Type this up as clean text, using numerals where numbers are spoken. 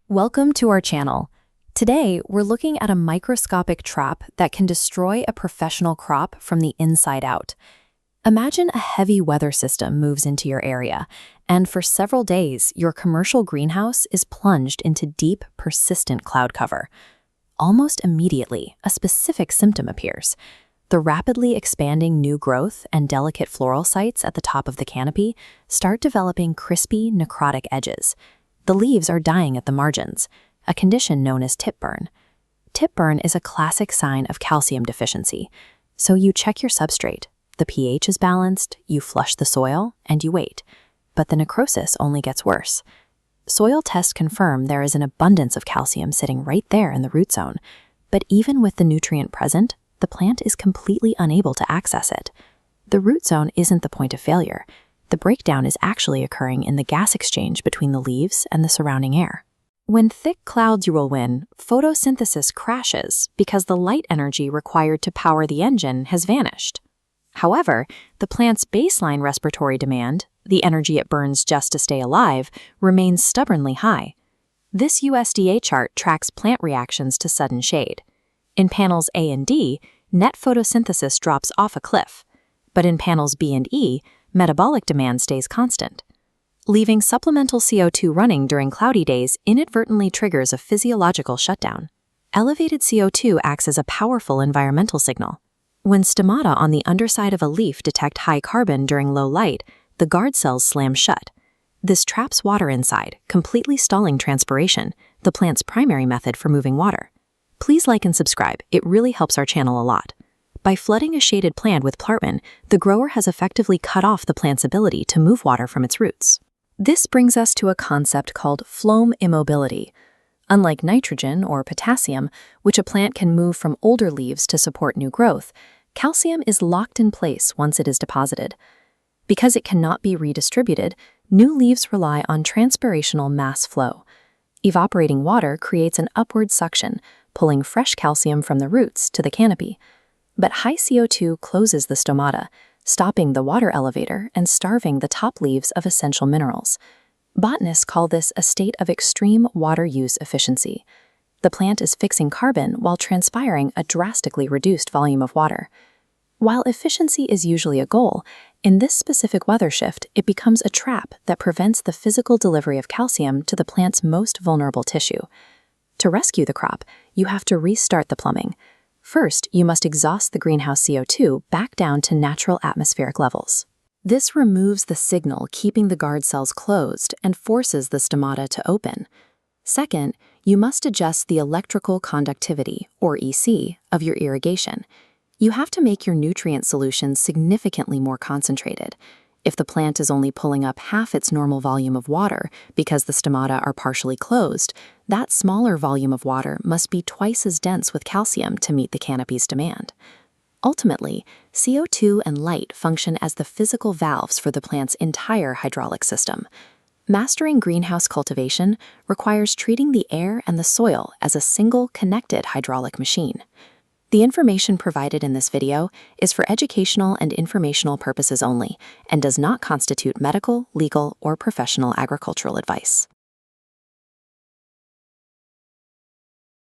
Welcome to our channel. Today, we're looking at a microscopic trap that can destroy a professional crop from the inside out. Imagine a heavy weather system moves into your area, and for several days, your commercial greenhouse is plunged into deep, persistent cloud cover. Almost immediately, a specific symptom appears. The rapidly expanding new growth and delicate floral sites at the top of the canopy start developing crispy, necrotic edges. The leaves are dying at the margins, a condition known as tip burn. Tip burn is a classic sign of calcium deficiency. So you check your substrate, the pH is balanced, you flush the soil, and you wait. But the necrosis only gets worse. Soil tests confirm there is an abundance of calcium sitting right there in the root zone. But even with the nutrient present, the plant is completely unable to access it. The root zone isn't the point of failure. The breakdown is actually occurring in the gas exchange between the leaves and the surrounding air. When thick clouds Llewellyn, photosynthesis crashes because the light energy required to power the engine has vanished. However, the plant's baseline respiratory demand, the energy it burns just to stay alive, remains stubbornly high. This USDA chart tracks plant reactions to sudden shade. In panels A and D, net photosynthesis drops off a cliff, but in panels B and E, metabolic demand stays constant. Leaving supplemental CO2 running during cloudy days inadvertently triggers a physiological shutdown. Elevated CO2 acts as a powerful environmental signal. When stomata on the underside of a leaf detect high carbon during low light, the guard cells slam shut. This traps water inside, completely stalling transpiration, the plant's primary method for moving water. Please like and subscribe, it really helps our channel a lot. By flooding a shaded plant with Plartman, the grower has effectively cut off the plant's ability to move water from its roots. This brings us to a concept called phloem immobility. Unlike nitrogen or potassium, which a plant can move from older leaves to support new growth, calcium is locked in place once it is deposited. Because it cannot be redistributed, new leaves rely on transpirational mass flow. Evaporating water creates an upward suction, pulling fresh calcium from the roots to the canopy. But high CO2 closes the stomata, stopping the water elevator and starving the top leaves of essential minerals. Botanists call this a state of extreme water use efficiency. The plant is fixing carbon while transpiring a drastically reduced volume of water. While efficiency is usually a goal, in this specific weather shift, it becomes a trap that prevents the physical delivery of calcium to the plant's most vulnerable tissue. To rescue the crop, you have to restart the plumbing. First, you must exhaust the greenhouse CO2 back down to natural atmospheric levels. This removes the signal keeping the guard cells closed and forces the stomata to open. Second, you must adjust the electrical conductivity, or EC, of your irrigation. You have to make your nutrient solution significantly more concentrated. If the plant is only pulling up half its normal volume of water because the stomata are partially closed, that smaller volume of water must be twice as dense with calcium to meet the canopy's demand. Ultimately, CO2 and light function as the physical valves for the plant's entire hydraulic system. Mastering greenhouse cultivation requires treating the air and the soil as a single connected hydraulic machine. The information provided in this video is for educational and informational purposes only and does not constitute medical, legal, or professional agricultural advice.